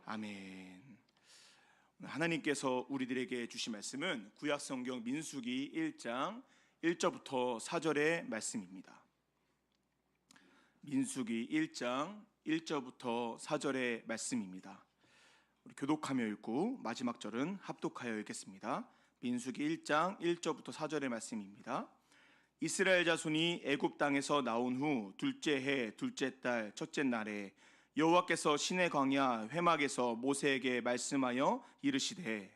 아멘. 하나님께서 우리들에게 주신 말씀은 구약성경 민수기 1장 1절부터 4절의 말씀입니다. 민수기 1장 1절부터 4절의 말씀입니다. 우리 교독하며 읽고 마지막 절은 합독하여 읽겠습니다. 민수기 1장 1절부터 4절의 말씀입니다. 이스라엘 자손이 애굽 땅에서 나온 후 둘째 해 둘째 달 첫째 날에 여호와께서 시내 광야 회막에서 모세에게 말씀하여 이르시되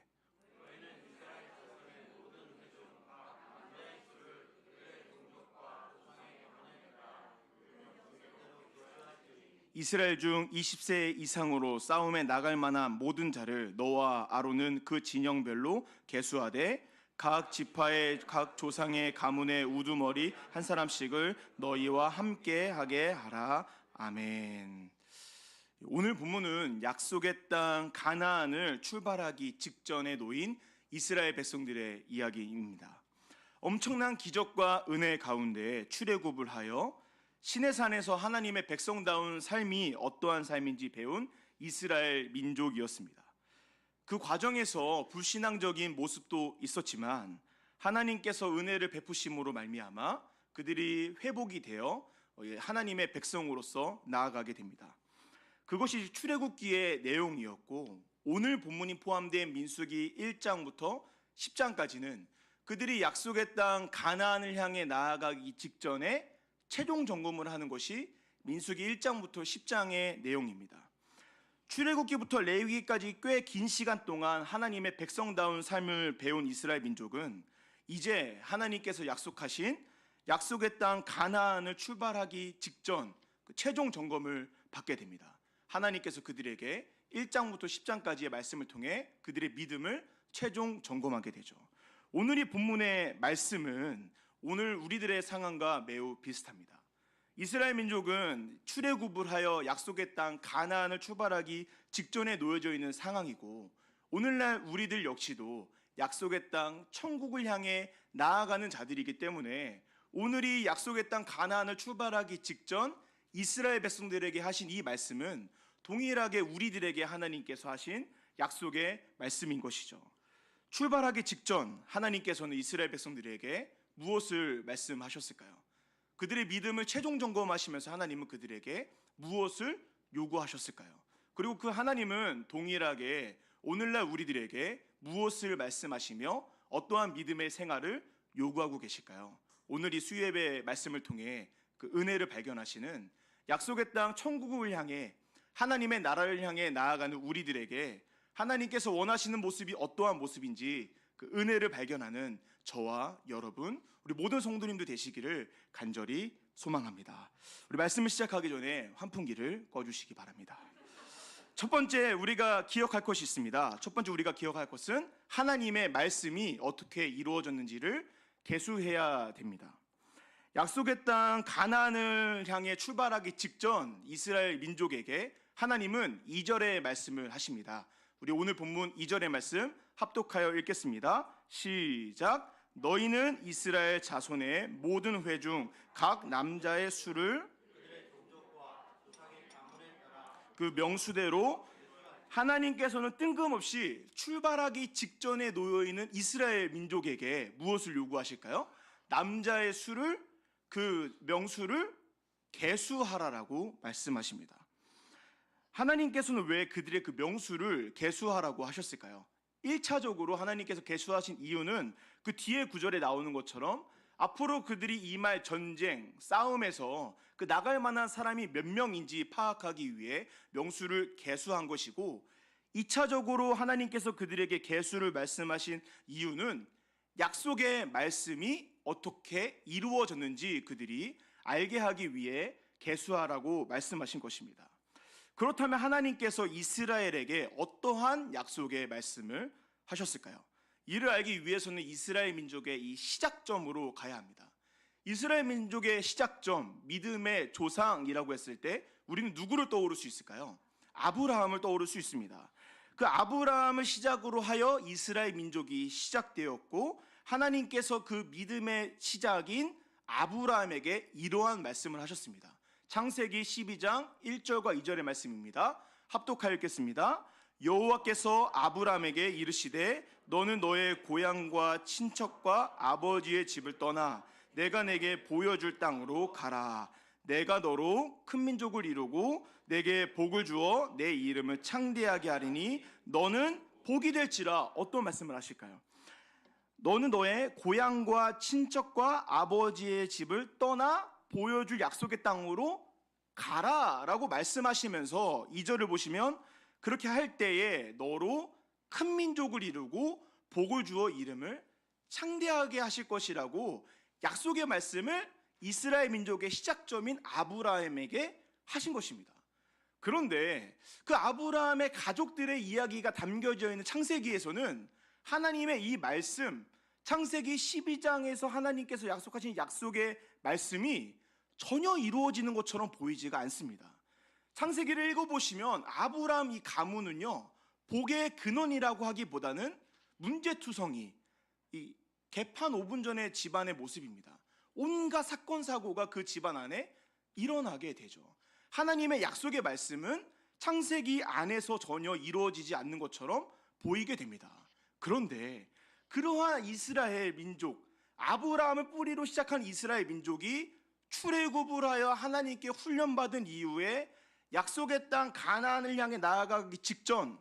이스라엘 중 20세 이상으로 싸움에 나갈 만한 모든 자를 너와 아론은 그 진영별로 계수하되 각 지파의 각 조상의 가문의 우두머리 한 사람씩을 너희와 함께 하게 하라. 아멘. 오늘 본문은 약속의 땅 가나안을 출발하기 직전에 놓인 이스라엘 백성들의 이야기입니다. 엄청난 기적과 은혜 가운데 출애굽을 하여 시내산에서 하나님의 백성다운 삶이 어떠한 삶인지 배운 이스라엘 민족이었습니다. 그 과정에서 불신앙적인 모습도 있었지만 하나님께서 은혜를 베푸심으로 말미암아 그들이 회복이 되어 하나님의 백성으로서 나아가게 됩니다. 그것이 출애굽기의 내용이었고, 오늘 본문이 포함된 민수기 1장부터 10장까지는 그들이 약속의 땅 가나안을 향해 나아가기 직전에 최종 점검을 하는 것이 민수기 1장부터 10장의 내용입니다. 출애굽기부터 레위기까지 꽤 긴 시간 동안 하나님의 백성다운 삶을 배운 이스라엘 민족은 이제 하나님께서 약속하신 약속의 땅 가나안을 출발하기 직전 그 최종 점검을 받게 됩니다. 하나님께서 그들에게 1장부터 10장까지의 말씀을 통해 그들의 믿음을 최종 점검하게 되죠. 오늘 이 본문의 말씀은 오늘 우리들의 상황과 매우 비슷합니다. 이스라엘 민족은 출애굽을 하여 약속의 땅 가나안을 출발하기 직전에 놓여져 있는 상황이고, 오늘날 우리들 역시도 약속의 땅 천국을 향해 나아가는 자들이기 때문에 오늘이 약속의 땅 가나안을 출발하기 직전 이스라엘 백성들에게 하신 이 말씀은 동일하게 우리들에게 하나님께서 하신 약속의 말씀인 것이죠. 출발하기 직전 하나님께서는 이스라엘 백성들에게 무엇을 말씀하셨을까요? 그들의 믿음을 최종 점검하시면서 하나님은 그들에게 무엇을 요구하셨을까요? 그리고 그 하나님은 동일하게 오늘날 우리들에게 무엇을 말씀하시며 어떠한 믿음의 생활을 요구하고 계실까요? 오늘 이 수요예배 말씀을 통해 그 은혜를 발견하시는 약속의 땅 천국을 향해 하나님의 나라를 향해 나아가는 우리들에게 하나님께서 원하시는 모습이 어떠한 모습인지 그 은혜를 발견하는 저와 여러분, 우리 모든 성도님도 되시기를 간절히 소망합니다. 우리 말씀을 시작하기 전에 환풍기를 꺼주시기 바랍니다. 첫 번째 우리가 기억할 것이 있습니다. 첫 번째 우리가 기억할 것은 하나님의 말씀이 어떻게 이루어졌는지를 계수해야 됩니다. 약속의 땅 가나안을 향해 출발하기 직전 이스라엘 민족에게 하나님은 2절의 말씀을 하십니다. 우리 오늘 본문 2절의 말씀 합독하여 읽겠습니다. 시작. 너희는 이스라엘 자손의 모든 회 중 각 남자의 수를 그 명수대로, 하나님께서는 뜬금없이 출발하기 직전에 놓여있는 이스라엘 민족에게 무엇을 요구하실까요? 남자의 수를, 그 명수를 계수하라라고 말씀하십니다. 하나님께서는 왜 그들의 그 명수를 계수하라고 하셨을까요? 1차적으로 하나님께서 계수하신 이유는 그 뒤에 구절에 나오는 것처럼 앞으로 그들이 임할 전쟁, 싸움에서 그 나갈 만한 사람이 몇 명인지 파악하기 위해 명수를 계수한 것이고, 2차적으로 하나님께서 그들에게 계수를 말씀하신 이유는 약속의 말씀이 어떻게 이루어졌는지 그들이 알게 하기 위해 계수하라고 말씀하신 것입니다. 그렇다면 하나님께서 이스라엘에게 어떠한 약속의 말씀을 하셨을까요? 이를 알기 위해서는 이스라엘 민족의 이 시작점으로 가야 합니다. 이스라엘 민족의 시작점, 믿음의 조상이라고 했을 때 우리는 누구를 떠오를 수 있을까요? 아브라함을 떠오를 수 있습니다. 그 아브라함을 시작으로 하여 이스라엘 민족이 시작되었고, 하나님께서 그 믿음의 시작인 아브라함에게 이러한 말씀을 하셨습니다. 창세기 12장 1절과 2절의 말씀입니다. 합독하여 읽겠습니다. 여호와께서 아브라함에게 이르시되 너는 너의 고향과 친척과 아버지의 집을 떠나 내가 내게 보여줄 땅으로 가라. 내가 너로 큰 민족을 이루고 내게 복을 주어 내 이름을 창대하게 하리니 너는 복이 될지라. 어떤 말씀을 하실까요? 너는 너의 고향과 친척과 아버지의 집을 떠나 보여줄 약속의 땅으로 가라라고 말씀하시면서 2절을 보시면 그렇게 할 때에 너로 큰 민족을 이루고 복을 주어 이름을 창대하게 하실 것이라고 약속의 말씀을 이스라엘 민족의 시작점인 아브라함에게 하신 것입니다. 그런데 그 아브라함의 가족들의 이야기가 담겨져 있는 창세기에서는 하나님의 이 말씀, 창세기 12장에서 하나님께서 약속하신 약속의 말씀이 전혀 이루어지는 것처럼 보이지가 않습니다. 창세기를 읽어보시면 아브라함 이 가문은요, 복의 근원이라고 하기보다는 문제투성이, 이 개판 5분 전의 집안의 모습입니다. 온갖 사건 사고가 그 집안 안에 일어나게 되죠. 하나님의 약속의 말씀은 창세기 안에서 전혀 이루어지지 않는 것처럼 보이게 됩니다. 그런데 그러한 이스라엘 민족, 아브라함을 뿌리로 시작한 이스라엘 민족이 출애굽을 하여 하나님께 훈련받은 이후에 약속의 땅 가나안을 향해 나아가기 직전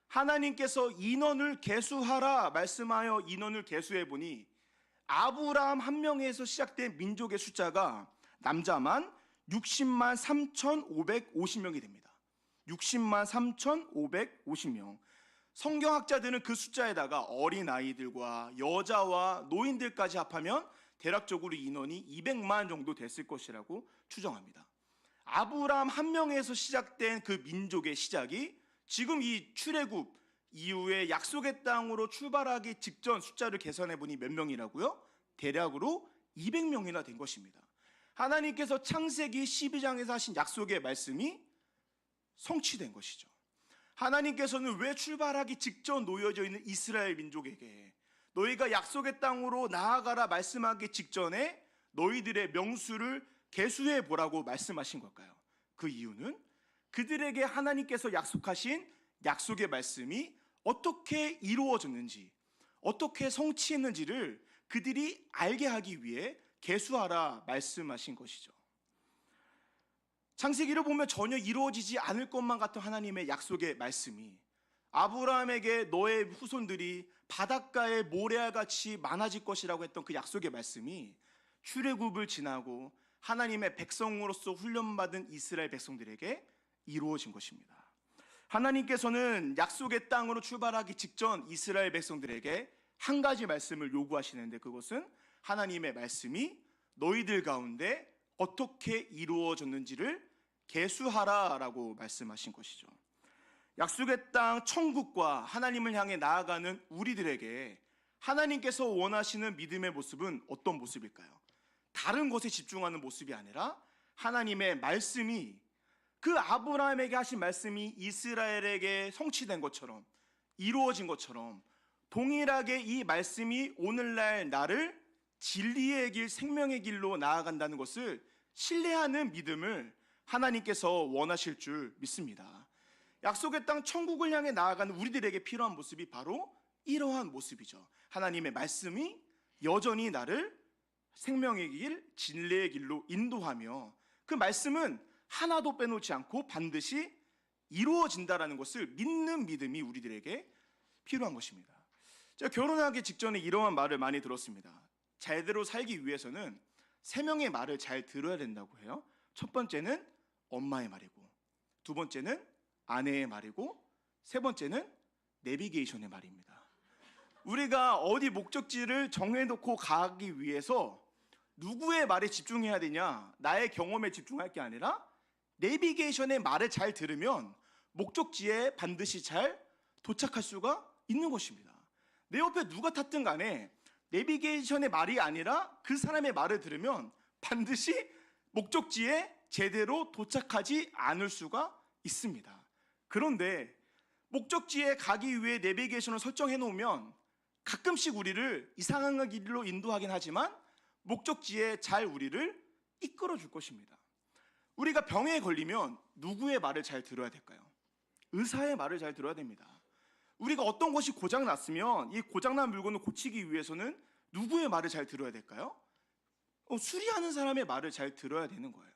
하나님께서 인원을 계수하라 말씀하여 인원을 계수해 보니 아브라함 한 명에서 시작된 민족의 숫자가 남자만 60만 3,550명이 됩니다. 60만 3,550명. 성경학자들은 그 숫자에다가 어린아이들과 여자와 노인들까지 합하면 대략적으로 인원이 200만 정도 됐을 것이라고 추정합니다. 아브라함 한 명에서 시작된 그 민족의 시작이 지금 이 출애굽 이후에 약속의 땅으로 출발하기 직전 숫자를 계산해 보니 몇 명이라고요? 대략으로 200명이나 된 것입니다. 하나님께서 창세기 12장에서 하신 약속의 말씀이 성취된 것이죠. 하나님께서는 왜 출발하기 직전 놓여져 있는 이스라엘 민족에게 너희가 약속의 땅으로 나아가라 말씀하기 직전에 너희들의 명수를 계수해 보라고 말씀하신 걸까요? 그 이유는 그들에게 하나님께서 약속하신 약속의 말씀이 어떻게 이루어졌는지, 어떻게 성취했는지를 그들이 알게 하기 위해 계수하라 말씀하신 것이죠. 창세기를 보면 전혀 이루어지지 않을 것만 같은 하나님의 약속의 말씀이 아브라함에게 너의 후손들이 바닷가의 모래알같이 많아질 것이라고 했던 그 약속의 말씀이 출애굽을 지나고 하나님의 백성으로서 훈련받은 이스라엘 백성들에게 이루어진 것입니다. 하나님께서는 약속의 땅으로 출발하기 직전 이스라엘 백성들에게 한 가지 말씀을 요구하시는데 그것은 하나님의 말씀이 너희들 가운데 어떻게 이루어졌는지를 계수하라라고 말씀하신 것이죠. 약속의 땅 천국과 하나님을 향해 나아가는 우리들에게 하나님께서 원하시는 믿음의 모습은 어떤 모습일까요? 다른 것에 집중하는 모습이 아니라 하나님의 말씀이 그 아브라함에게 하신 말씀이 이스라엘에게 성취된 것처럼 이루어진 것처럼 동일하게 이 말씀이 오늘날 나를 진리의 길, 생명의 길로 나아간다는 것을 신뢰하는 믿음을 하나님께서 원하실 줄 믿습니다. 약속의 땅 천국을 향해 나아가는 우리들에게 필요한 모습이 바로 이러한 모습이죠. 하나님의 말씀이 여전히 나를 생명의 길, 진리의 길로 인도하며 그 말씀은 하나도 빼놓지 않고 반드시 이루어진다라는 것을 믿는 믿음이 우리들에게 필요한 것입니다. 제가 결혼하기 직전에 이러한 말을 많이 들었습니다. 제대로 살기 위해서는 세 명의 말을 잘 들어야 된다고 해요. 첫 번째는 엄마의 말이고, 두 번째는 아내의 말이고, 세 번째는 내비게이션의 말입니다. 우리가 어디 목적지를 정해놓고 가기 위해서 누구의 말에 집중해야 되냐, 나의 경험에 집중할 게 아니라 내비게이션의 말을 잘 들으면 목적지에 반드시 잘 도착할 수가 있는 것입니다. 내 옆에 누가 탔든 간에 내비게이션의 말이 아니라 그 사람의 말을 들으면 반드시 목적지에 제대로 도착하지 않을 수가 있습니다. 그런데 목적지에 가기 위해 내비게이션을 설정해 놓으면 가끔씩 우리를 이상한 길로 인도하긴 하지만 목적지에 잘 우리를 이끌어 줄 것입니다. 우리가 병에 걸리면 누구의 말을 잘 들어야 될까요? 의사의 말을 잘 들어야 됩니다. 우리가 어떤 것이 고장났으면 이 고장난 물건을 고치기 위해서는 누구의 말을 잘 들어야 될까요? 수리하는 사람의 말을 잘 들어야 되는 거예요.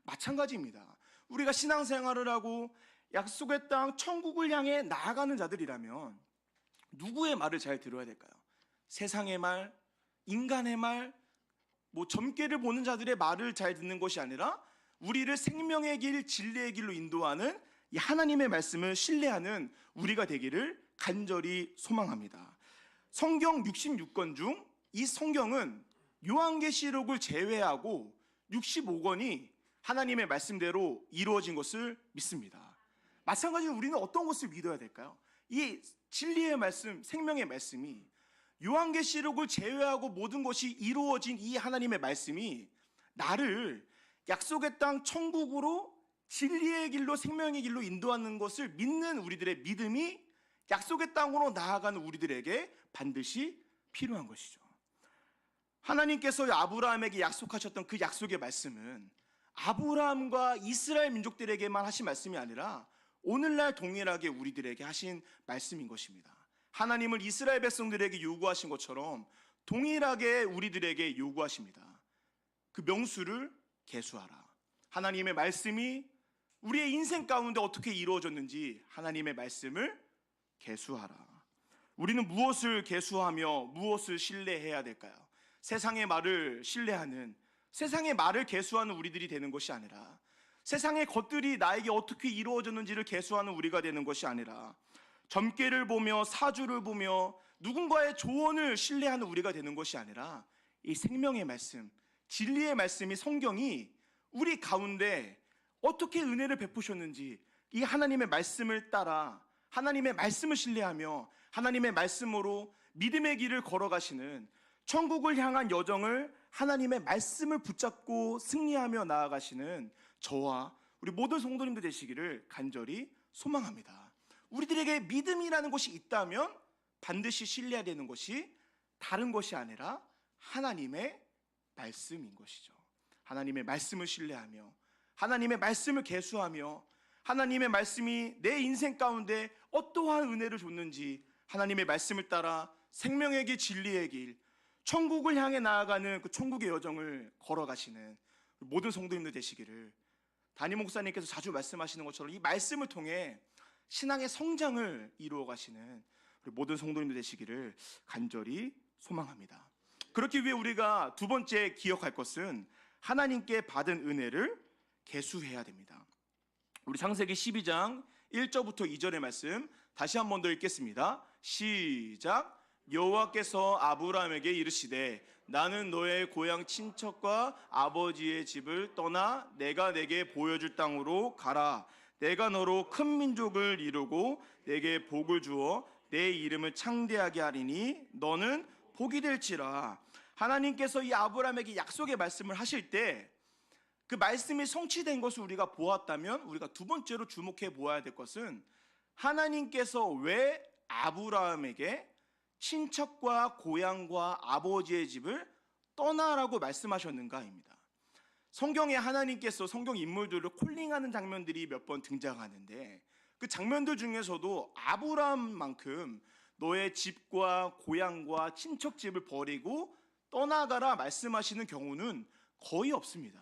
마찬가지입니다. 우리가 신앙생활을 하고 약속의 땅 천국을 향해 나아가는 자들이라면 누구의 말을 잘 들어야 될까요? 세상의 말, 인간의 말, 점괘를 보는 자들의 말을 잘 듣는 것이 아니라 우리를 생명의 길, 진리의 길로 인도하는 이 하나님의 말씀을 신뢰하는 우리가 되기를 간절히 소망합니다. 성경 66권 중 이 성경은 요한계시록을 제외하고 65권이 하나님의 말씀대로 이루어진 것을 믿습니다. 마찬가지로 우리는 어떤 것을 믿어야 될까요? 이 진리의 말씀, 생명의 말씀이 요한계시록을 제외하고 모든 것이 이루어진 이 하나님의 말씀이 나를 약속의 땅 천국으로 진리의 길로 생명의 길로 인도하는 것을 믿는 우리들의 믿음이 약속의 땅으로 나아가는 우리들에게 반드시 필요한 것이죠. 하나님께서 아브라함에게 약속하셨던 그 약속의 말씀은 아브라함과 이스라엘 민족들에게만 하신 말씀이 아니라 오늘날 동일하게 우리들에게 하신 말씀인 것입니다. 하나님을 이스라엘 백성들에게 요구하신 것처럼 동일하게 우리들에게 요구하십니다. 그 명수를 계수하라. 하나님의 말씀이 우리의 인생 가운데 어떻게 이루어졌는지 하나님의 말씀을 계수하라. 우리는 무엇을 계수하며 무엇을 신뢰해야 될까요? 세상의 말을 신뢰하는, 세상의 말을 계수하는 우리들이 되는 것이 아니라, 세상의 것들이 나에게 어떻게 이루어졌는지를 계수하는 우리가 되는 것이 아니라, 점괘를 보며 사주를 보며 누군가의 조언을 신뢰하는 우리가 되는 것이 아니라, 이 생명의 말씀, 진리의 말씀이, 성경이 우리 가운데 어떻게 은혜를 베푸셨는지 이 하나님의 말씀을 따라 하나님의 말씀을 신뢰하며 하나님의 말씀으로 믿음의 길을 걸어가시는, 천국을 향한 여정을 하나님의 말씀을 붙잡고 승리하며 나아가시는 저와 우리 모든 성도님들 되시기를 간절히 소망합니다. 우리들에게 믿음이라는 것이 있다면 반드시 신뢰해야 되는 것이 다른 것이 아니라 하나님의 말씀인 것이죠. 하나님의 말씀을 신뢰하며 하나님의 말씀을 계수하며 하나님의 말씀이 내 인생 가운데 어떠한 은혜를 줬는지 하나님의 말씀을 따라 생명의 길, 진리의 길, 천국을 향해 나아가는 그 천국의 여정을 걸어가시는 모든 성도님들 되시기를, 담임 목사님께서 자주 말씀하시는 것처럼 이 말씀을 통해 신앙의 성장을 이루어 가시는 모든 성도님들 되시기를 간절히 소망합니다. 그렇기 위해 우리가 두 번째 기억할 것은 하나님께 받은 은혜를 계수해야 됩니다. 우리 창세기 12장 1절부터 2절의 말씀 다시 한 번 더 읽겠습니다. 시작. 여호와께서 아브라함에게 이르시되 나는 너의 고향 친척과 아버지의 집을 떠나 내가 내게 보여줄 땅으로 가라. 내가 너로 큰 민족을 이루고 내게 복을 주어 내 이름을 창대하게 하리니 너는 복이 될지라. 하나님께서 이 아브라함에게 약속의 말씀을 하실 때 그 말씀이 성취된 것을 우리가 보았다면 우리가 두 번째로 주목해 보아야 될 것은 하나님께서 왜 아브라함에게 친척과 고향과 아버지의 집을 떠나라고 말씀하셨는가입니다. 성경에 하나님께서 성경 인물들을 콜링하는 장면들이 몇 번 등장하는데 그 장면들 중에서도 아브라함만큼 너의 집과 고향과 친척 집을 버리고 떠나가라 말씀하시는 경우는 거의 없습니다.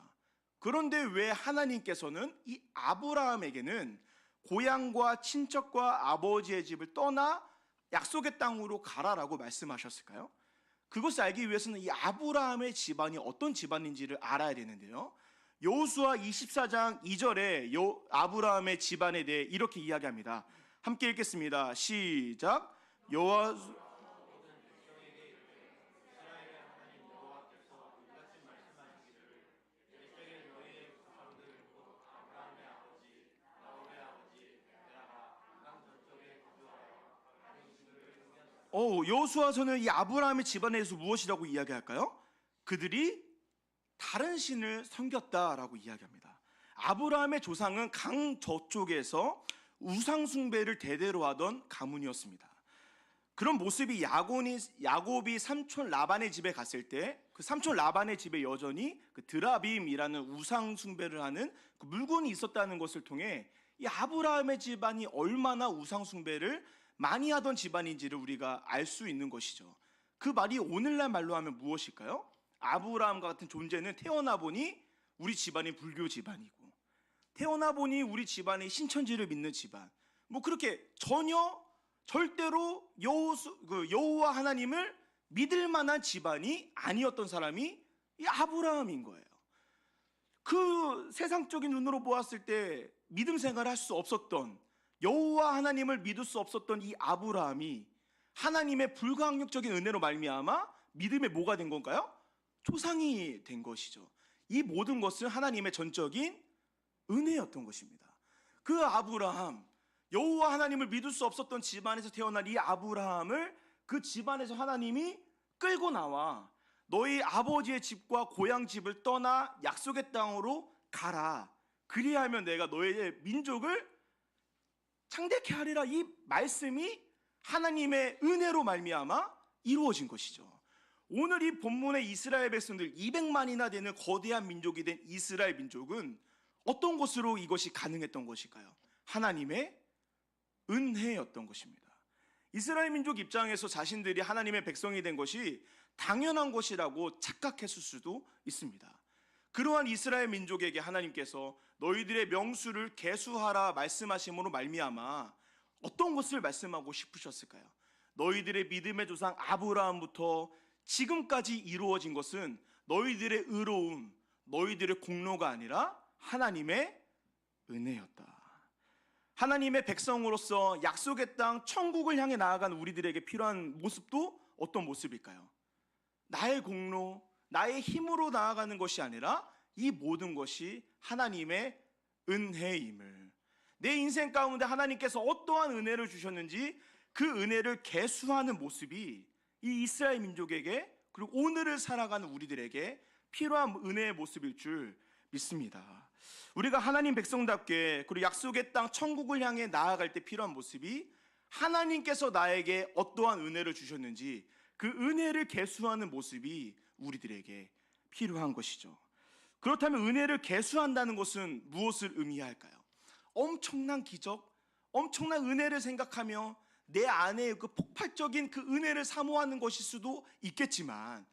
그런데 왜 하나님께서는 이 아브라함에게는 고향과 친척과 아버지의 집을 떠나 약속의 땅으로 가라라고 말씀하셨을까요? 그것을 알기 위해서는 이 아브라함의 집안이 어떤 집안인지를 알아야 되는데요. 여호수아 24장 2절에 아브라함의 집안에 대해 이렇게 이야기합니다. 함께 읽겠습니다. 시작. 여호수아서는 이 아브라함의 집안에 대해서 무엇이라고 이야기할까요? 그들이 다른 신을 섬겼다라고 이야기합니다. 아브라함의 조상은 강 저쪽에서 우상 숭배를 대대로 하던 가문이었습니다. 그런 모습이 야곱이 삼촌 라반의 집에 갔을 때 그 삼촌 라반의 집에 여전히 그 드라빔이라는 우상 숭배를 하는 그 물건이 있었다는 것을 통해 이 아브라함의 집안이 얼마나 우상 숭배를 많이 하던 집안인지를 우리가 알 수 있는 것이죠. 그 말이 오늘날 말로 하면 무엇일까요? 아브라함과 같은 존재는 태어나 보니 우리 집안이 불교 집안이고, 태어나 보니 우리 집안이 신천지를 믿는 집안, 뭐 그렇게 전혀 절대로 여호와 하나님을 믿을 만한 집안이 아니었던 사람이 이 아브라함인 거예요. 그 세상적인 눈으로 보았을 때 믿음 생활을 할 수 없었던, 여호와 하나님을 믿을 수 없었던 이 아브라함이 하나님의 불가항력적인 은혜로 말미암아 믿음의 뭐가 된 건가요? 조상이 된 것이죠. 이 모든 것은 하나님의 전적인 은혜였던 것입니다. 그 아브라함, 여호와 하나님을 믿을 수 없었던 집안에서 태어난 이 아브라함을 그 집안에서 하나님이 끌고 나와 너희 아버지의 집과 고향 집을 떠나 약속의 땅으로 가라. 그리하면 내가 너희의 민족을 창대케 하리라. 이 말씀이 하나님의 은혜로 말미암아 이루어진 것이죠. 오늘 이 본문의 이스라엘 백성들 200만이나 되는 거대한 민족이 된 이스라엘 민족은 어떤 것으로 이것이 가능했던 것일까요? 하나님의 은혜였던 것입니다. 이스라엘 민족 입장에서 자신들이 하나님의 백성이 된 것이 당연한 것이라고 착각했을 수도 있습니다. 그러한 이스라엘 민족에게 하나님께서 너희들의 명수를 계수하라 말씀하심으로 말미암아 어떤 것을 말씀하고 싶으셨을까요? 너희들의 믿음의 조상 아브라함부터 지금까지 이루어진 것은 너희들의 의로움, 너희들의 공로가 아니라 하나님의 은혜였다. 하나님의 백성으로서 약속의 땅 천국을 향해 나아간 우리들에게 필요한 모습도 어떤 모습일까요? 나의 공로, 나의 힘으로 나아가는 것이 아니라 이 모든 것이 하나님의 은혜임을, 내 인생 가운데 하나님께서 어떠한 은혜를 주셨는지 그 은혜를 계수하는 모습이 이 이스라엘 민족에게, 그리고 오늘을 살아가는 우리들에게 필요한 은혜의 모습일 줄 믿습니다. 우리가 하나님 백성답게 그리고 약속의 땅 천국을 향해 나아갈 때 필요한 모습이 하나님께서 나에게 어떠한 은혜를 주셨는지 그 은혜를 계수하는 모습이 우리들에게 필요한 것이죠. 그렇다면 은혜를 계수한다는 것은 무엇을 의미할까요? 엄청난 기적, 엄청난 은혜를 생각하며 내 안에 그 폭발적인 그 은혜를 사모하는 것일 수도 있겠지만,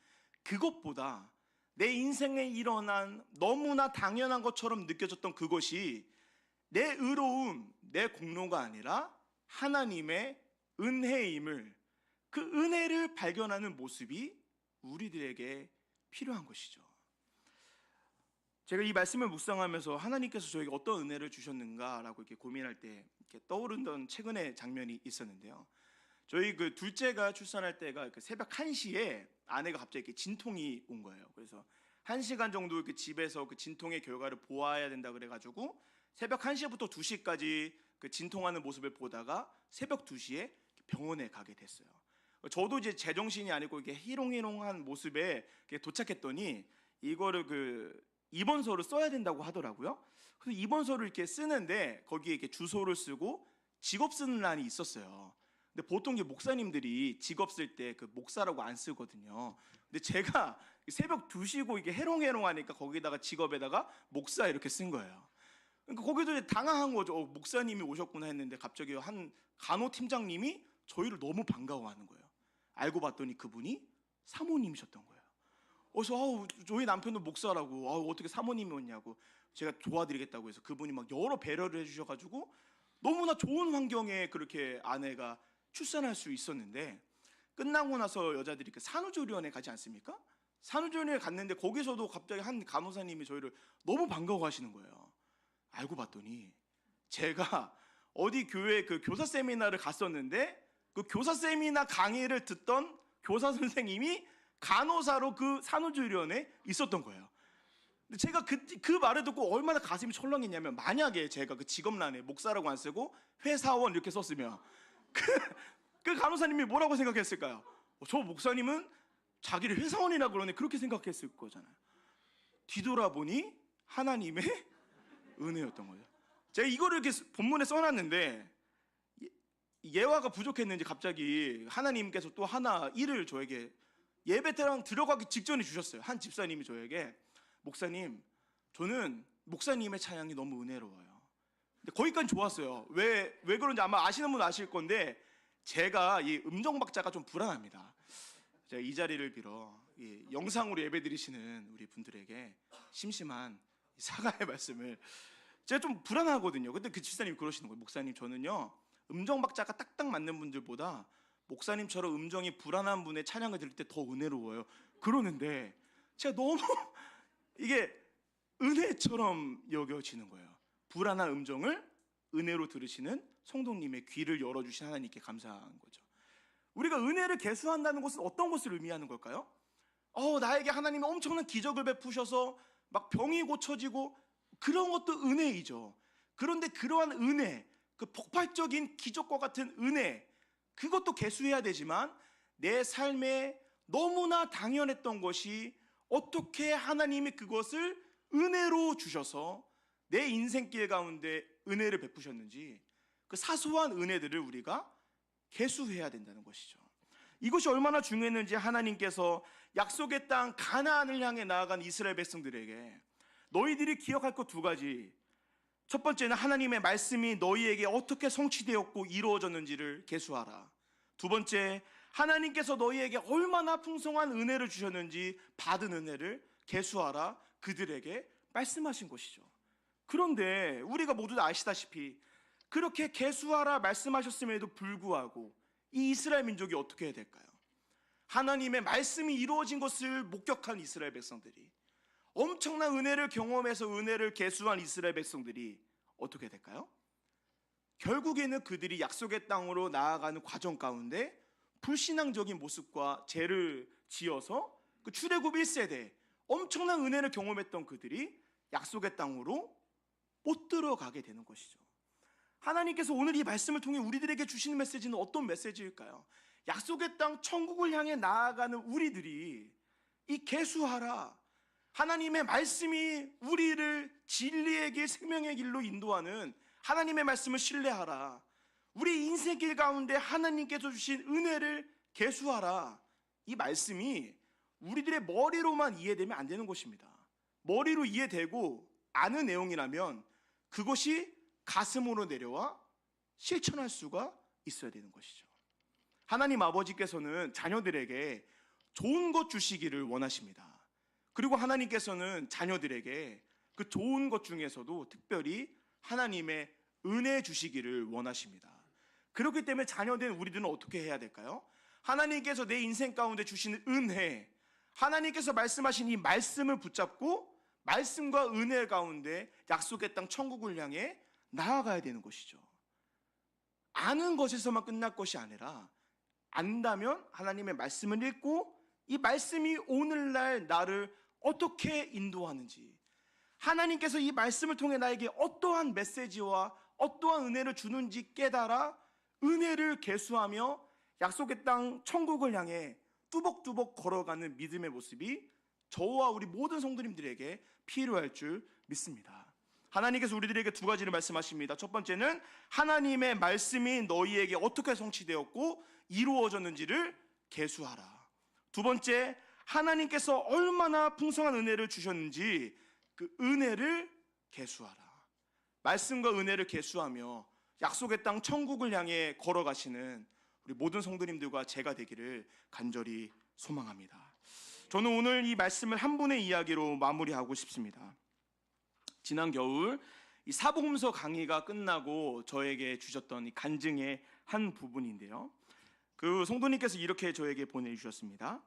그것보다 내 인생에 일어난 너무나 당연한 것처럼 느껴졌던 그것이 내 의로움, 내 공로가 아니라 하나님의 은혜임을, 그 은혜를 발견하는 모습이 우리들에게 필요한 것이죠. 제가 이 말씀을 묵상하면서 하나님께서 저에게 어떤 은혜를 주셨는가라고 이렇게 고민할 때 이렇게 떠오르던 최근의 장면이 있었는데요. 저희 그 둘째가 출산할 때가 그 새벽 1시에 아내가 갑자기 이렇게 진통이 온 거예요. 그래서 1시간 정도 그 집에서 그 진통의 결과를 보아야 된다 그래가지고 새벽 1시부터 2시까지 그 진통하는 모습을 보다가 새벽 2시에 병원에 가게 됐어요. 저도 이제 제정신이 아니고 이게 희롱희롱한 모습에 도착했더니 이거를 그 입원서를 써야 된다고 하더라고요. 그래서 입원서를 이렇게 쓰는데 거기에 이렇게 주소를 쓰고 직업 쓰는欄이 있었어요. 근데 보통 이게 목사님들이 직업 쓸 때 그 목사라고 안 쓰거든요. 근데 제가 새벽 2시고 이게 해롱해롱하니까 거기다가 직업에다가 목사 이렇게 쓴 거예요. 그러니까 거기도 이제 당황한 거죠. 목사님이 오셨구나 했는데 갑자기 한 간호팀장님이 저희를 너무 반가워하는 거예요. 알고 봤더니 그분이 사모님이셨던 거예요. 그래서 저희 남편도 목사라고 어떻게 사모님이 왔냐고 제가 도와드리겠다고 해서 그분이 막 여러 배려를 해주셔가지고 너무나 좋은 환경에 그렇게 아내가 출산할 수 있었는데, 끝나고 나서 여자들이 그 산후조리원에 가지 않습니까? 산후조리원에 갔는데 거기서도 갑자기 한 간호사님이 저희를 너무 반가워하시는 거예요. 알고 봤더니 제가 어디 교회 그 교사 세미나를 갔었는데 그 교사 세미나 강의를 듣던 교사 선생님이 간호사로 그 산후조리원에 있었던 거예요. 근데 제가 그 말을 듣고 얼마나 가슴이 철렁했냐면, 만약에 제가 그 직업란에 목사라고 안 쓰고 회사원 이렇게 썼으면 그 간호사님이 뭐라고 생각했을까요? 저 목사님은 자기를 회사원이라 그러네, 그렇게 생각했을 거잖아요. 뒤돌아보니 하나님의 은혜였던 거죠. 제가 이거를 이렇게 본문에 써놨는데 예화가 부족했는지 갑자기 하나님께서 또 하나 일을 저에게 예배당 들어가기 직전에 주셨어요. 한 집사님이 저에게, 목사님, 저는 목사님의 찬양이 너무 은혜로워요. 거기까지 좋았어요. 왜 그런지 아마 아시는 분 아실 건데, 제가 이 음정 박자가 좀 불안합니다. 제가 이 자리를 빌어 이 영상으로 예배드리시는 우리 분들에게 심심한 사과의 말씀을, 제가 좀 불안하거든요. 근데 그 집사님이 그러시는 거예요. 목사님, 저는요 음정 박자가 딱딱 맞는 분들보다 목사님처럼 음정이 불안한 분의 찬양을 들을 때 더 은혜로워요. 그러는데 제가 너무 이게 은혜처럼 여겨지는 거예요. 불안한 음정을 은혜로 들으시는 성도님의 귀를 열어주신 하나님께 감사한 거죠. 우리가 은혜를 계수한다는 것은 어떤 것을 의미하는 걸까요? 나에게 하나님이 엄청난 기적을 베푸셔서 막 병이 고쳐지고 그런 것도 은혜이죠. 그런데 그러한 은혜, 그 폭발적인 기적과 같은 은혜, 그것도 계수해야 되지만 내 삶에 너무나 당연했던 것이 어떻게 하나님이 그것을 은혜로 주셔서 내 인생길 가운데 은혜를 베푸셨는지, 그 사소한 은혜들을 우리가 계수해야 된다는 것이죠. 이것이 얼마나 중요했는지 하나님께서 약속의 땅 가나안을 향해 나아간 이스라엘 백성들에게 너희들이 기억할 것 두 가지. 첫 번째는 하나님의 말씀이 너희에게 어떻게 성취되었고 이루어졌는지를 계수하라. 두 번째, 하나님께서 너희에게 얼마나 풍성한 은혜를 주셨는지 받은 은혜를 계수하라. 그들에게 말씀하신 것이죠. 그런데 우리가 모두 다 아시다시피 그렇게 계수하라 말씀하셨음에도 불구하고 이 이스라엘 민족이 어떻게 해야 될까요? 하나님의 말씀이 이루어진 것을 목격한 이스라엘 백성들이, 엄청난 은혜를 경험해서 은혜를 계수한 이스라엘 백성들이 어떻게 될까요? 결국에는 그들이 약속의 땅으로 나아가는 과정 가운데 불신앙적인 모습과 죄를 지어서 그 출애굽 1세대 엄청난 은혜를 경험했던 그들이 약속의 땅으로 못 들어가게 되는 것이죠. 하나님께서 오늘 이 말씀을 통해 우리들에게 주시는 메시지는 어떤 메시지일까요? 약속의 땅 천국을 향해 나아가는 우리들이 이 계수하라, 하나님의 말씀이 우리를 진리의 길, 생명의 길로 인도하는 하나님의 말씀을 신뢰하라, 우리 인생길 가운데 하나님께서 주신 은혜를 계수하라, 이 말씀이 우리들의 머리로만 이해되면 안 되는 것입니다. 머리로 이해되고 아는 내용이라면 그것이 가슴으로 내려와 실천할 수가 있어야 되는 것이죠. 하나님 아버지께서는 자녀들에게 좋은 것 주시기를 원하십니다. 그리고 하나님께서는 자녀들에게 그 좋은 것 중에서도 특별히 하나님의 은혜 주시기를 원하십니다. 그렇기 때문에 자녀된 우리들은 어떻게 해야 될까요? 하나님께서 내 인생 가운데 주시는 은혜, 하나님께서 말씀하신 이 말씀을 붙잡고 말씀과 은혜 가운데 약속의 땅 천국을 향해 나아가야 되는 것이죠. 아는 것에서만 끝날 것이 아니라 안다면 하나님의 말씀을 읽고 이 말씀이 오늘날 나를 어떻게 인도하는지, 하나님께서 이 말씀을 통해 나에게 어떠한 메시지와 어떠한 은혜를 주는지 깨달아 은혜를 계수하며 약속의 땅 천국을 향해 뚜벅뚜벅 걸어가는 믿음의 모습이 저와 우리 모든 성도님들에게 필요할 줄 믿습니다. 하나님께서 우리들에게 두 가지를 말씀하십니다. 첫 번째는 하나님의 말씀이 너희에게 어떻게 성취되었고 이루어졌는지를 계수하라. 두 번째, 하나님께서 얼마나 풍성한 은혜를 주셨는지 그 은혜를 계수하라. 말씀과 은혜를 계수하며 약속의 땅 천국을 향해 걸어가시는 우리 모든 성도님들과 제가 되기를 간절히 소망합니다. 저는 오늘 이 말씀을 한 분의 이야기로 마무리하고 싶습니다. 지난 겨울 이 사복음서 강의가 끝나고 저에게 주셨던 이 간증의 한 부분인데요, 그 성도님께서 이렇게 저에게 보내주셨습니다.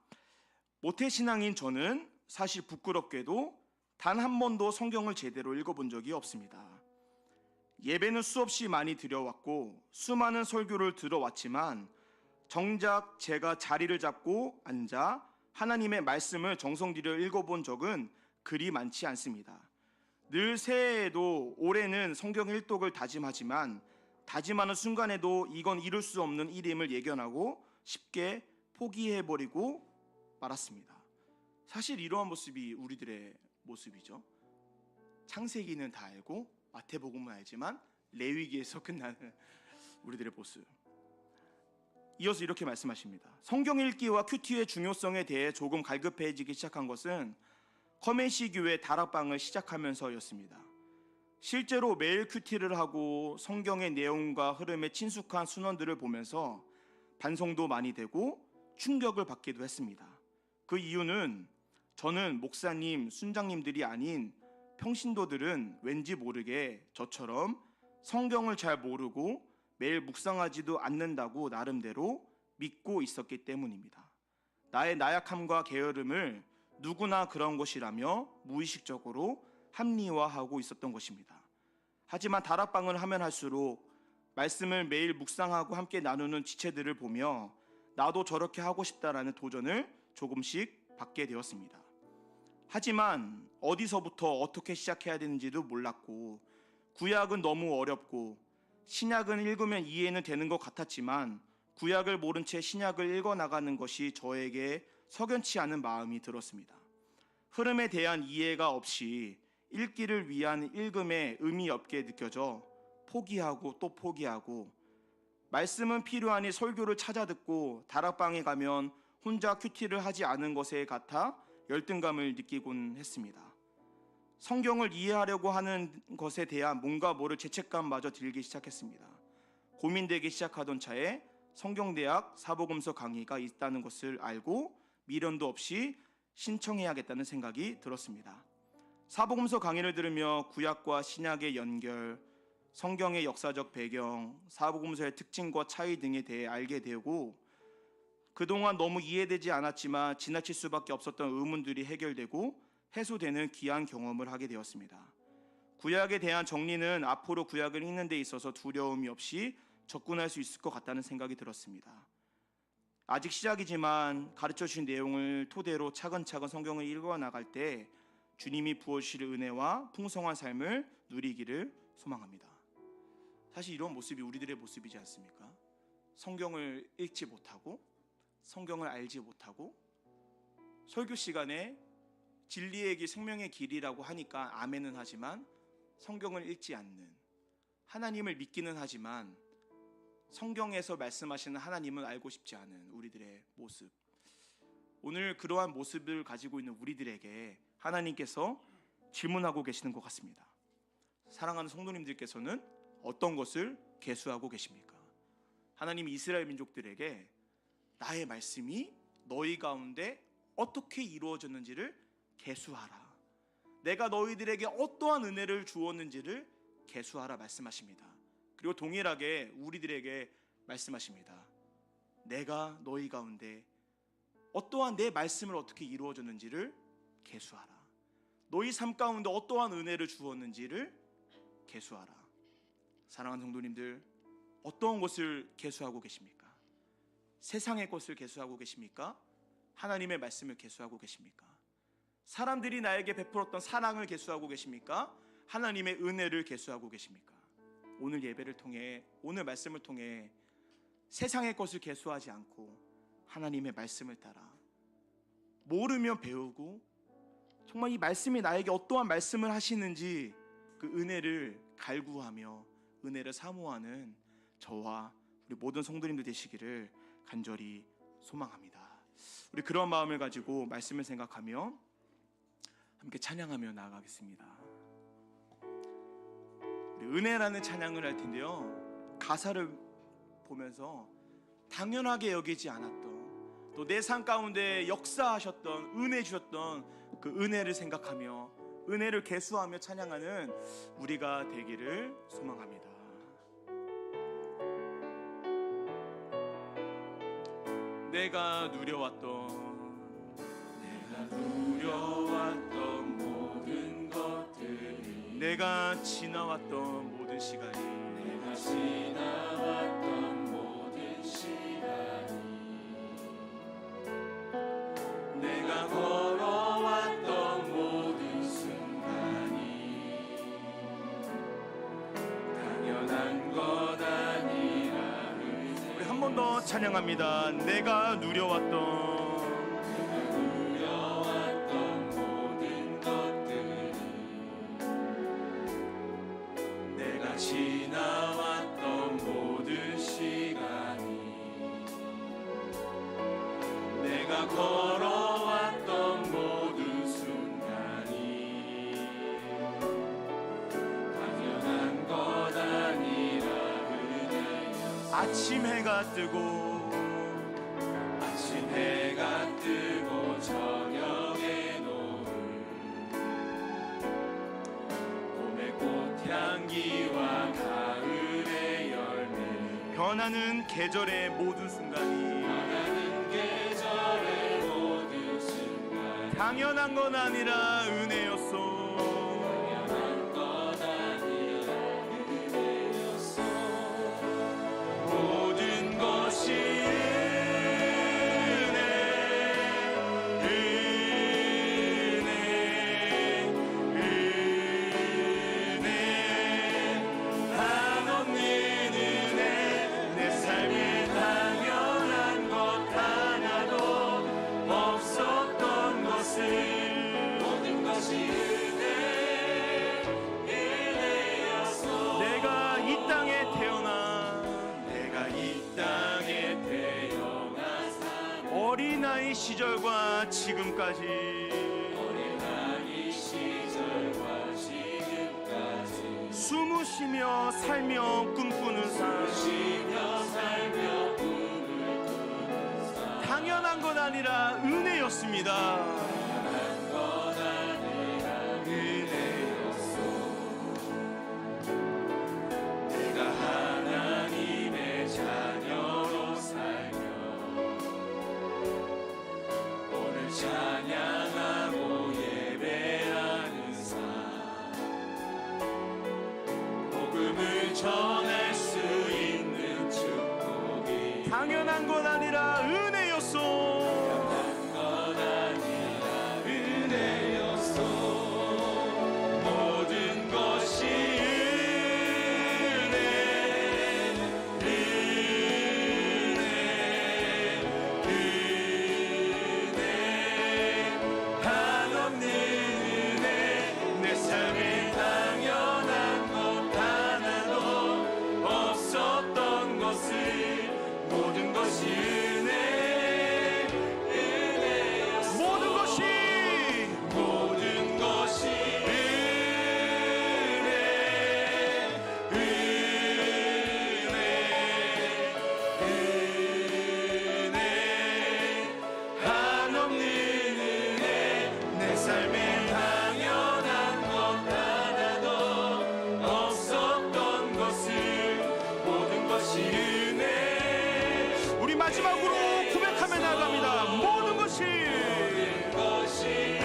모태신앙인 저는 사실 부끄럽게도 단 한 번도 성경을 제대로 읽어본 적이 없습니다. 예배는 수없이 많이 드려왔고 수많은 설교를 들어왔지만 정작 제가 자리를 잡고 앉아 하나님의 말씀을 정성 들여 읽어본 적은 그리 많지 않습니다. 늘 새해에도 올해는 성경 일독을 다짐하지만 다짐하는 순간에도 이건 이룰 수 없는 일임을 예견하고 쉽게 포기해버리고 말았습니다. 사실 이러한 모습이 우리들의 모습이죠. 창세기는 다 알고 마태복음은 알지만 레위기에서 끝나는 우리들의 모습. 이어서 이렇게 말씀하십니다. 성경 읽기와 큐티의 중요성에 대해 조금 갈급해지기 시작한 것은 커맨시 교회 다락방을 시작하면서였습니다. 실제로 매일 큐티를 하고 성경의 내용과 흐름에 친숙한 순원들을 보면서 반성도 많이 되고 충격을 받기도 했습니다. 그 이유는 저는 목사님, 순장님들이 아닌 평신도들은 왠지 모르게 저처럼 성경을 잘 모르고 매일 묵상하지도 않는다고 나름대로 믿고 있었기 때문입니다. 나의 나약함과 게으름을 누구나 그런 것이라며 무의식적으로 합리화하고 있었던 것입니다. 하지만 다락방을 하면 할수록 말씀을 매일 묵상하고 함께 나누는 지체들을 보며 나도 저렇게 하고 싶다라는 도전을 조금씩 받게 되었습니다. 하지만 어디서부터 어떻게 시작해야 되는지도 몰랐고 구약은 너무 어렵고 신약은 읽으면 이해는 되는 것 같았지만 구약을 모른 채 신약을 읽어나가는 것이 저에게 석연치 않은 마음이 들었습니다. 흐름에 대한 이해가 없이 읽기를 위한 읽음에 의미 없게 느껴져 포기하고 또 포기하고 말씀은 필요하니 설교를 찾아 듣고 다락방에 가면 혼자 큐티를 하지 않은 것에 같아 열등감을 느끼곤 했습니다. 성경을 이해하려고 하는 것에 대한 뭔가 모를 죄책감마저 들기 시작했습니다. 고민되기 시작하던 차에 성경대학 사복음서 강의가 있다는 것을 알고 미련도 없이 신청해야겠다는 생각이 들었습니다. 사복음서 강의를 들으며 구약과 신약의 연결, 성경의 역사적 배경, 사복음서의 특징과 차이 등에 대해 알게 되고 그동안 너무 이해되지 않았지만 지나칠 수밖에 없었던 의문들이 해결되고 해소되는 귀한 경험을 하게 되었습니다. 구약에 대한 정리는 앞으로 구약을 읽는 데 있어서 두려움이 없이 접근할 수 있을 것 같다는 생각이 들었습니다. 아직 시작이지만 가르쳐 주신 내용을 토대로 차근차근 성경을 읽어 나갈 때 주님이 부어주실 은혜와 풍성한 삶을 누리기를 소망합니다. 사실 이런 모습이 우리들의 모습이지 않습니까? 성경을 읽지 못하고 성경을 알지 못하고 설교 시간에 진리의 길, 생명의 길이라고 하니까 아멘은 하지만 성경을 읽지 않는, 하나님을 믿기는 하지만 성경에서 말씀하시는 하나님을 알고 싶지 않은 우리들의 모습. 오늘 그러한 모습을 가지고 있는 우리들에게 하나님께서 질문하고 계시는 것 같습니다. 사랑하는 성도님들께서는 어떤 것을 계수하고 계십니까? 하나님이 이스라엘 민족들에게 나의 말씀이 너희 가운데 어떻게 이루어졌는지를 계수하라. 내가 너희들에게 어떠한 은혜를 주었는지를 계수하라 말씀하십니다. 그리고 동일하게 우리들에게 말씀하십니다. 내가 너희 가운데 어떠한 내 말씀을 어떻게 이루어졌는지를 계수하라. 너희 삶 가운데 어떠한 은혜를 주었는지를 계수하라. 사랑하는 성도님들, 어떠한 것을 계수하고 계십니까? 세상의 것을 계수하고 계십니까? 하나님의 말씀을 계수하고 계십니까? 사람들이 나에게 베풀었던 사랑을 계수하고 계십니까? 하나님의 은혜를 계수하고 계십니까? 오늘 예배를 통해, 오늘 말씀을 통해 세상의 것을 계수하지 않고 하나님의 말씀을 따라 모르면 배우고 정말 이 말씀이 나에게 어떠한 말씀을 하시는지 그 은혜를 갈구하며 은혜를 사모하는 저와 우리 모든 성도님들 되시기를 간절히 소망합니다. 우리 그런 마음을 가지고 말씀을 생각하며 함께 찬양하며 나아가겠습니다. 우리 은혜라는 찬양을 할 텐데요, 가사를 보면서 당연하게 여기지 않았던, 또 내 삶 가운데 역사하셨던, 은혜 주셨던 그 은혜를 생각하며 은혜를 계수하며 찬양하는 우리가 되기를 소망합니다. 내가 누려왔던 모든 것들이, 내가 지나왔던 모든 시간이, 내가 지나왔던 모든 시간이, 내가 걸어왔던 모든 순간이 당연한 것 아니라. 우리 한 번 더 찬양합니다. 내가 누려왔던 모든 것들이, 내가 지나왔던 모든 시간이, 내가 걸어왔던 모든 순간이 아침 해가 뜨고 아침 해가 뜨고 저녁에 노을 봄의 꽃향기와 가을의 열매 변하는 계절의 모든 순간이 변하는 계절의 모든 순간 당연한 건 아니라 은혜였소. 당연한 것 아니라 은혜였어 모든 것이 은혜 한없는 은혜 내 삶에 당연한 것 하나도 없었던 것을 모든 것이 은혜였어 내가 이 땅에 태어나 내가 이 땅에 태어난 어린아이 시절과 지금까지 어린아이 시절과 지금까지 숨을 쉬며 살며 꿈꾸는 삶 쉬며 살며 꿈을 꾸는 삶 당연한 건 아니라 은혜였습니다. 당연한 것 아니라 은혜였어 내가 하나님의 자녀로 살며 오늘 찬양하고 예배하는 삶 복음을 전할 수 있는 축복이 당연한 건 아니라 은혜였소. 당연한 것 아니라 은혜였어 모든 것이 한없는 은혜 내 삶에 당연한 것 하나도 없었던 것을 모든 것이 은혜 모든 것이 모든 것이 한없는 은혜 내 삶에 당연한 것 하나도 없었던 것을 모든 것이 은혜 우리 마지막으로 고백하며 나갑니다. 모든 것이 것이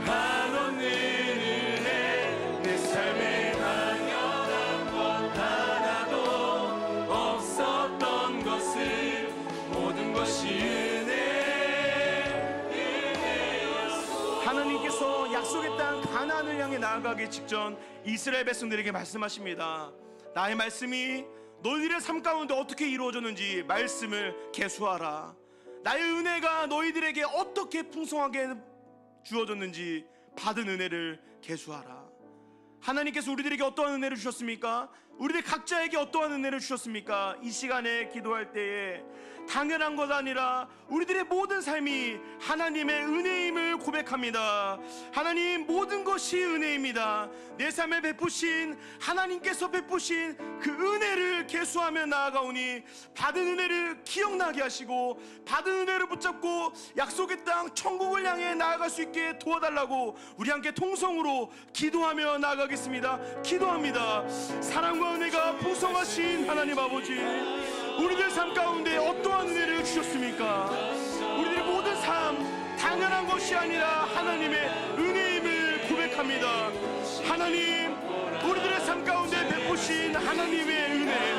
한없는 은혜 내 삶에 당연한 것 하나도 없었던 것을 모든 것이 은혜 하나님께서 약속의 땅 가나안을 향해 나아가기 직전 이스라엘 백성들에게 말씀하십니다. 나의 말씀이 너희들의 삶 가운데 어떻게 이루어졌는지 말씀을 계수하라. 나의 은혜가 너희들에게 어떻게 풍성하게 주어졌는지 받은 은혜를 계수하라. 하나님께서 우리들에게 어떠한 은혜를 주셨습니까? 우리들 각자에게 어떠한 은혜를 주셨습니까? 이 시간에 기도할 때에 당연한 것 아니라 우리들의 모든 삶이 하나님의 은혜임을 고백합니다. 하나님, 모든 것이 은혜입니다. 내 삶에 베푸신 하나님께서 베푸신 그 은혜를 계수하며 나아가오니 받은 은혜를 기억나게 하시고 받은 은혜를 붙잡고 약속의 땅 천국을 향해 나아갈 수 있게 도와달라고 우리 함께 통성으로 기도하며 나아가겠습니다. 기도합니다. 사랑과 은혜가 풍성하신 하나님 아버지, 우리들 삶 가운데 어떠한 은혜를 주셨습니까? 우리들의 모든 삶 당연한 것이 아니라 하나님의 은혜임을 고백합니다. 하나님, 우리들의 삶 가운데 베푸신 하나님의 은혜,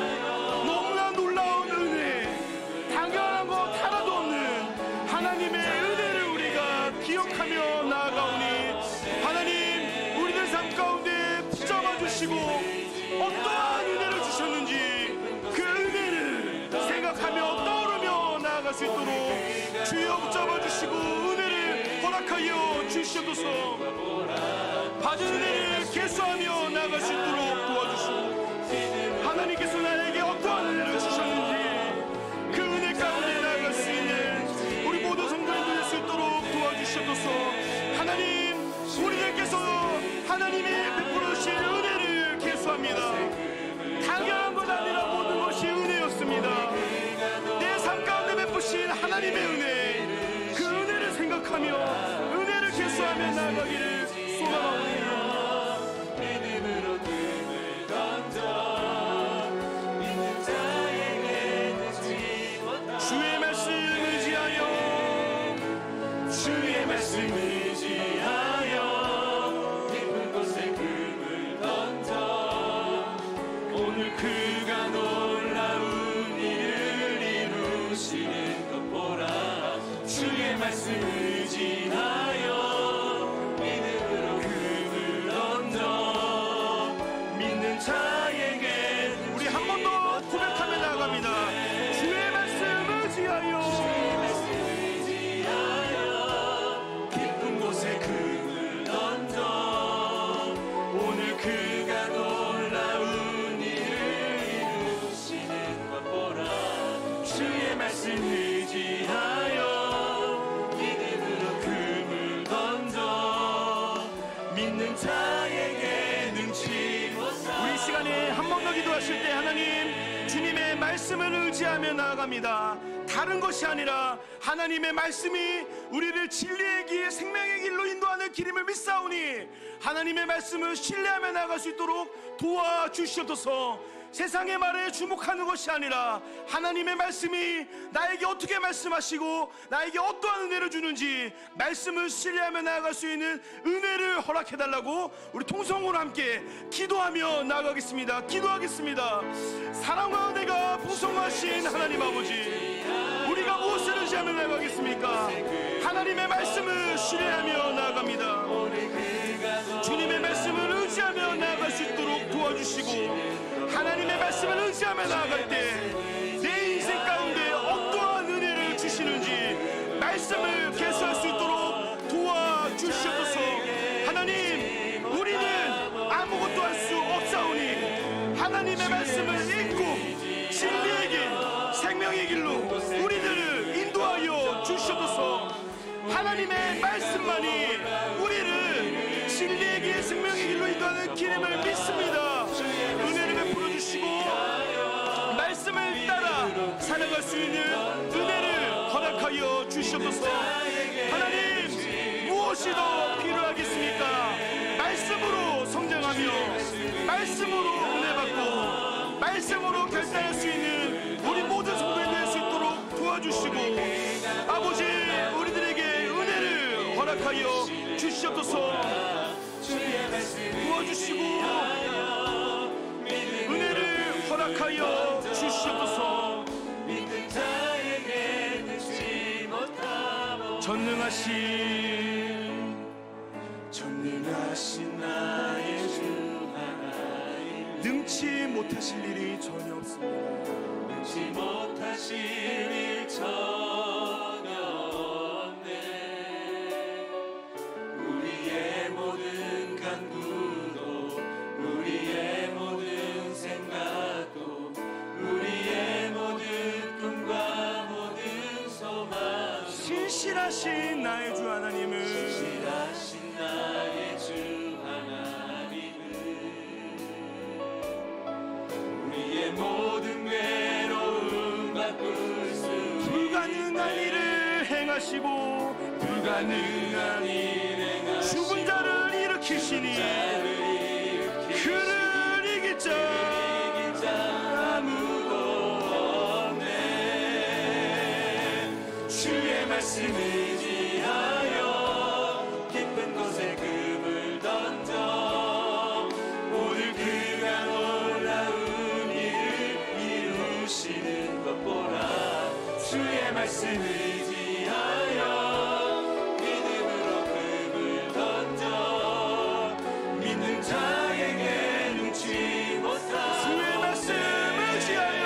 너무나 놀라운 은혜, 당연한 것 하나도 없는 하나님의 은혜를 우리가 기억하며 나아가오니 하나님, 우리들 삶 가운데 붙잡아 주시고 어떠한 은혜를 주셨는지 그 은혜를 생각하며 떠오르며 나아갈 수 있도록 주여 붙잡아 주시고 은혜를 허락하여 주시옵소서. 받은 은혜를 계수하며 나아갈 수 있도록 도와주시고 하나님께서 나에게 어떠한 은혜를 주셨는지 그 은혜 가운데 나아갈 수 있는 우리 모든 성도님들 될 수 있도록 도와주시옵소서. 하나님의 베풀어 주신 은혜를 계수합니다. 당연한 것 아니라 모든 것이 은혜였습니다. 내 삶 가운데 베푸신 하나님의 은혜, 그 은혜를 생각하며 은혜를 계수하며 나아가기를 소망합니다. 믿음으로 금을 던져 믿는 자에게 늦지 못하 주의 말씀 의지하여 주의 말씀 의지하여 깊은 곳에 금을 던져 오늘 그가 놀라운 일을 이루시는 것 보라. 주의 말씀 의지하여 믿음으로 금을 던져 믿는 자에게 우리 한 번 더 고백하며 나아갑니다. 주의 말씀 의지하여 깊은 곳에 금을 던져 오늘 그가 놀라운 일을 이루시는 것 보라. 주의 말씀 의지하여 믿음으로 금을 던져 믿는 자에게 능치 못하. 우리 시간에 한 번 더 기도하실 때 하나님 주님의 말씀을 의지하며 나아갑니다. 다른 것이 아니라 하나님의 말씀이 우리를 진리의 길 생명의 길로 인도하는 길임을 믿사오니 하나님의 말씀을 신뢰하며 나아갈 수 있도록 도와주시옵소서. 세상의 말에 주목하는 것이 아니라 하나님의 말씀이 나에게 어떻게 말씀하시고 나에게 어떠한 은혜를 주는지 말씀을 신뢰하며 나아갈 수 있는 은혜를 허락해달라고 우리 통성으로 함께 기도하며 나아가겠습니다. 기도하겠습니다. 사랑과 은혜가 풍성하신 하나님 아버지, 우리가 무엇을 의지하며 나아가겠습니까? 하나님의 말씀을 신뢰하며 나아갑니다. 주님의 말씀을 의지하며 나아갈 수 있도록 도와주시고 하나님의 말씀을 의지하며 나아갈 때 내 인생 가운데 어떠한 은혜를 주시는지 말씀을 계수할 수 있도록 도와주시옵소서. 하나님, 우리는 아무것도 할 수 없사오니 하나님의 말씀을 읽고 진리의 길, 생명의 길로 우리들을 인도하여 주시옵소서. 하나님의 말씀만이 우리를 진리의 길, 생명의 길로 인도하는 길임을 믿습니다. 은혜를 베풀어 주시고 말씀을 따라 살아갈 수 있는 은혜를 허락하여 주시옵소서. 하나님, 무엇이 더 필요하겠습니까? 말씀으로 성장하며 말씀으로 은혜 받고 말씀으로 결단할 수 있는 우리 모든 성도들 될 수 있도록 도와주시고 아버지, 우리들에게 은혜를 허락하여 주시옵소서. 도와주시고 은혜를 허락하여 주시옵소서. 전능하신 나의 주 하나님, 능치 못하실 일이 전혀 없습니다. 능치 못하실 일 전혀 없네. 우리의 모든 간구도 우리의 모든 생각도 우리의 모든 꿈과 모든 소망 신실하신 나의 주 하나님을 신실하신 나의 주 하나님은 우리의 모든 괴로움 바꿀 수 불가능한 일을 행하시고 불가능한 일 행하시고 죽은 자를 일으키시니 그를 이길 자 아무도 없네. 주의 말씀을 의지하여 깊은 곳에 금을 던져 오늘 그가 놀라운 일을 이루시는 것 보라. 주의 말씀을 의지하여 믿음으로 금을 던져 믿는 자에게 눈치 못하. 주의 말씀 의지하여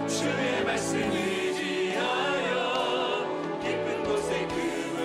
주의 말씀 의지하여 깊은 곳에 금을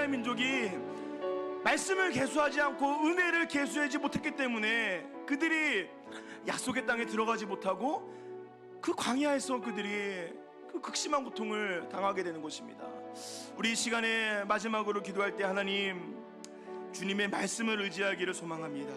이스라엘 민족이 말씀을 계수하지 않고 은혜를 계수하지 못했기 때문에 그들이 약속의 땅에 들어가지 못하고 그 광야에서 그들이 그 극심한 고통을 당하게 되는 것입니다. 우리 이 시간에 마지막으로 기도할 때 하나님, 주님의 말씀을 의지하기를 소망합니다.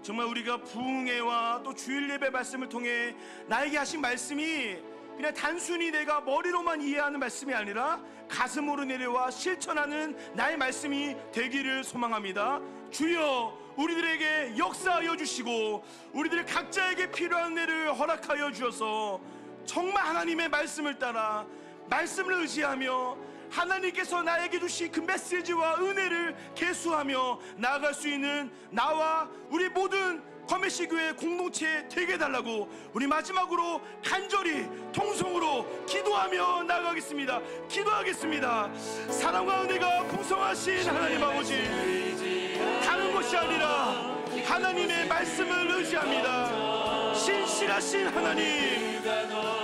정말 우리가 부흥회와 또 주일 예배 말씀을 통해 나에게 하신 말씀이 그냥 단순히 내가 머리로만 이해하는 말씀이 아니라 가슴으로 내려와 실천하는 나의 말씀이 되기를 소망합니다. 주여, 우리들에게 역사하여 주시고 우리들 각자에게 필요한 은혜를 허락하여 주셔서 정말 하나님의 말씀을 따라 말씀을 의지하며 하나님께서 나에게 주신 그 메시지와 은혜를 계수하며 나아갈 수 있는 나와 우리 모든 커메시 교회 공동체 되게 해달라고 우리 마지막으로 간절히 통성으로 기도하며 나아가겠습니다. 기도하겠습니다. 사랑과 은혜가 풍성하신 하나님 아버지, 다른 것이 아니라 하나님의 말씀을 의지합니다. 신실하신 하나님,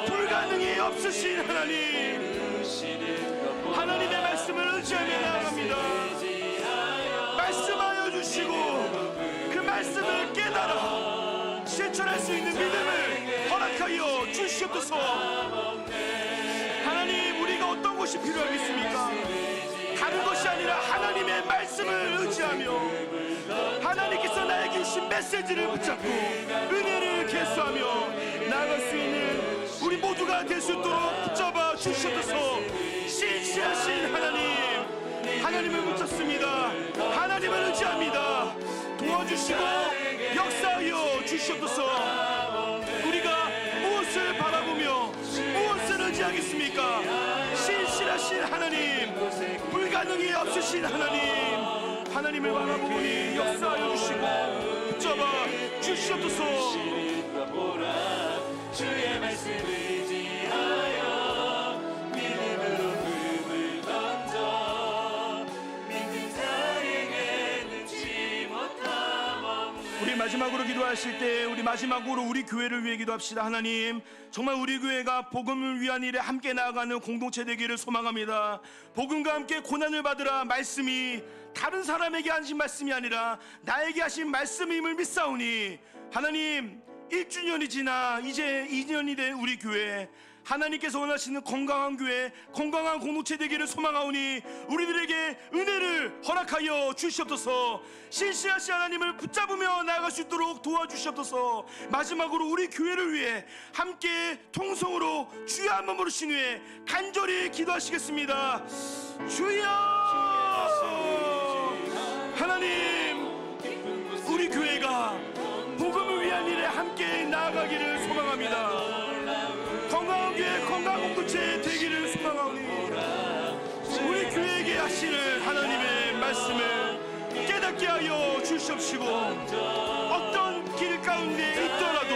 불가능이 없으신 하나님, 하나님의 말씀을 의지하며 나아갑니다. 말씀하여 주시고 그 말씀을 깨달아 실천할 수 있는 믿음을 허락하여 주시옵소서. 하나님, 우리가 어떤 것이 필요하겠습니까? 다른 것이 아니라 하나님의 말씀을 의지하며 하나님께서 나에게 주신 메시지를 붙잡고 은혜를 계수하며 나아갈 수 있는 우리 모두가 될 수 있도록 붙잡아 주시옵소서. 신실하신 하나님, 하나님을 붙잡습니다. 하나님을 의지합니다. 도와주시고 역사하여 주시옵소서. 우리가 무엇을 바라보며 무엇을 의지하겠습니까? 신실하신 하나님, 불가능이 없으신 하나님, 하나님을 바라보니 역사하여 주시고 붙잡아 주시옵소서. 주의 말씀 의지하여 믿음으로 금을 던져 믿는 자에게 능치 못함 없네. 우리 마지막으로 기도하실 때 우리 마지막으로 우리 교회를 위해 기도합시다. 하나님, 정말 우리 교회가 복음을 위한 일에 함께 나아가는 공동체 되기를 소망합니다. 복음과 함께 고난을 받으라 말씀이 다른 사람에게 하신 말씀이 아니라 나에게 하신 말씀임을 믿사오니 하나님, 1주년이 지나 이제 2년이 된 우리 교회, 하나님께서 원하시는 건강한 교회, 건강한 공동체 되기를 소망하오니 우리들에게 은혜를 허락하여 주시옵소서. 신실하신 하나님을 붙잡으며 나아갈 수 있도록 도와주시옵소서. 마지막으로 우리 교회를 위해 함께 통성으로 주여 한번 부르신 후에 간절히 기도하시겠습니다. 주여! 하나님, 우리 교회가 복음을 위한 일에 함께 나아가기를 소망합니다. 건강한 교회, 건강한 공동체 되기를 소망하오니 우리 교회에게 하시는 하나님의 말씀을 깨닫게 하여 주시옵시고 어떤 길 가운데 있더라도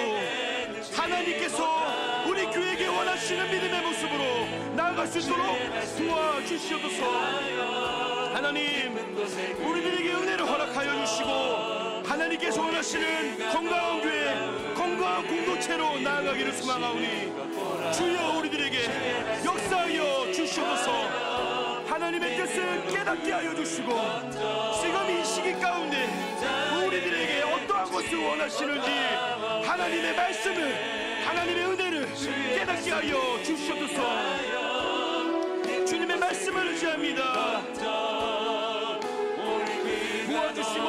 하나님께서 우리 교회에게 원하시는 믿음의 모습으로 나아갈 수 있도록 도와주시옵소서. 하나님, 우리들에게 은혜를 허락하여 주시고 하나님께서 원하시는 건강한 교회, 건강한 공동체로 나아가기를 소망하오니 주여 우리들에게 역사하여 주시옵소서. 하나님의 뜻을 깨닫게 하여 주시고 지금 이 시기 가운데 우리들에게 어떠한 것을 원하시는지 하나님의 말씀을, 하나님의 은혜를 깨닫게 하여 주시옵소서. 주님의 말씀을 의지합니다. 도와주시고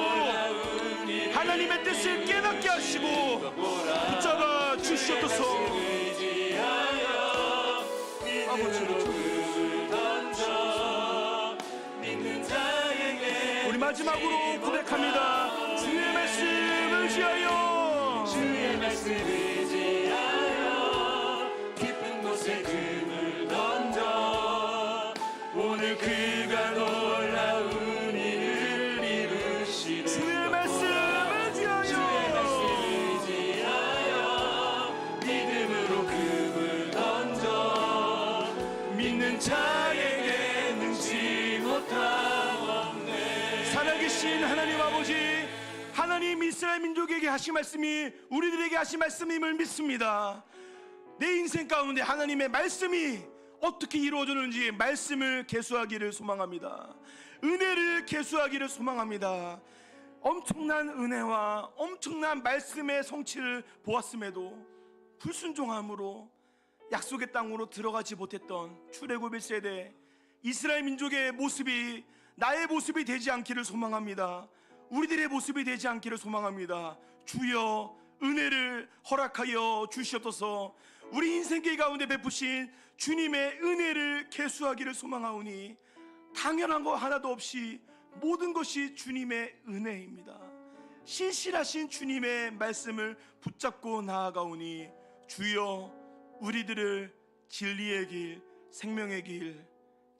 하나님의 뜻을 깨닫게 하시고 붙잡아 주시옵소서. 우리 마지막으로 고백합니다. 주의 말씀 의지하여, 주의 말씀 의지하여 깊은 곳에 금을 던져 오늘 그가 놀라운 일을 이루시리. 주의 말씀 의지하여 믿음으로 금을 던져 믿는 자에게 능치 못함 없네. 살아계신 하나님 아버지, 하나님 이스라엘 민족에게 하신 말씀이 우리들에게 하신 말씀임을 믿습니다. 내 인생 가운데 하나님의 말씀이 어떻게 이루어졌는지 말씀을 계수하기를 소망합니다. 은혜를 계수하기를 소망합니다. 엄청난 은혜와 엄청난 말씀의 성취를 보았음에도 불순종함으로 약속의 땅으로 들어가지 못했던 출애굽 1세대 이스라엘 민족의 모습이 나의 모습이 되지 않기를 소망합니다. 우리들의 모습이 되지 않기를 소망합니다. 주여 은혜를 허락하여 주시옵소서. 우리 인생길 가운데 베푸신 주님의 은혜를 계수하기를 소망하오니 당연한 거 하나도 없이 모든 것이 주님의 은혜입니다. 신실하신 주님의 말씀을 붙잡고 나아가오니 주여 우리들을 진리의 길, 생명의 길,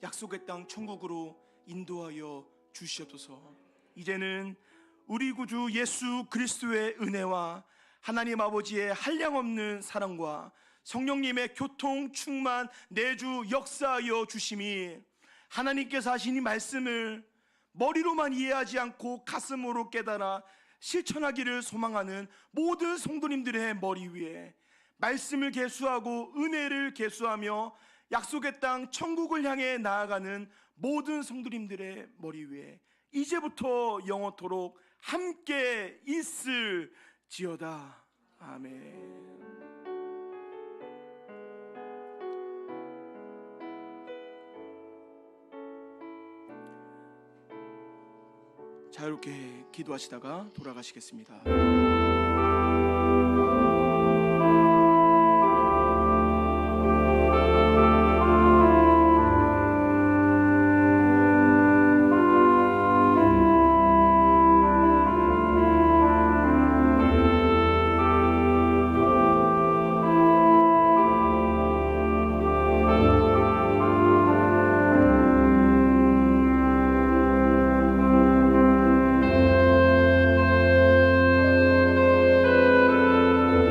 약속의 땅 천국으로 인도하여 주시옵소서. 이제는 우리 구주 예수 그리스도의 은혜와 하나님 아버지의 한량없는 사랑과 성령님의 교통, 충만, 내주 역사하여 주심이 하나님께서 하신 이 말씀을 머리로만 이해하지 않고 가슴으로 깨달아 실천하기를 소망하는 모든 성도님들의 머리 위에 말씀을 계수하고 은혜를 계수하며 약속의 땅 천국을 향해 나아가는 모든 성도님들의 머리 위에 이제부터 영원토록 함께 있을지어다. 아멘. 자유롭게 기도하시다가 돌아가시겠습니다.